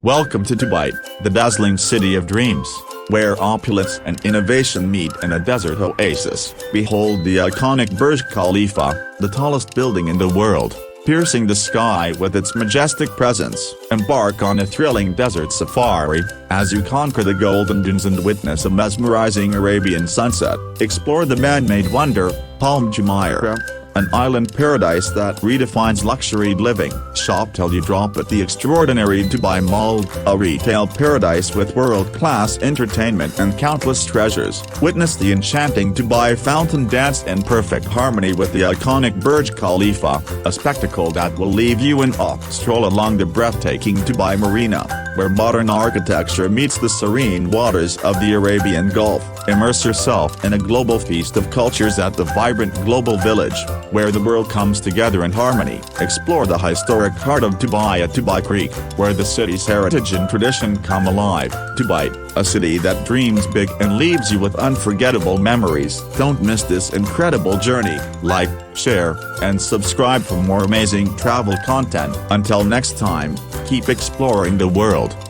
Welcome to Dubai, the dazzling city of dreams, where opulence and innovation meet in a desert oasis. Behold the iconic Burj Khalifa, the tallest building in the world, piercing the sky with its majestic presence. Embark on a thrilling desert safari, as you conquer the golden dunes and witness a mesmerizing Arabian sunset. Explore the man-made wonder, Palm Jumeirah, an island paradise that redefines luxury living. Shop till you drop at the extraordinary Dubai Mall, a retail paradise with world-class entertainment and countless treasures. Witness the enchanting Dubai fountain dance in perfect harmony with the iconic Burj Khalifa, a spectacle that will leave you in awe. Stroll along the breathtaking Dubai Marina, where modern architecture meets the serene waters of the Arabian Gulf. Immerse yourself in a global feast of cultures at the vibrant global village, where the world comes together in harmony. Explore the historic heart of Dubai at Dubai Creek, where the city's heritage and tradition come alive. Dubai, a city that dreams big and leaves you with unforgettable memories. Don't miss this incredible journey. Like, share, and subscribe for more amazing travel content. Until next time, keep exploring the world.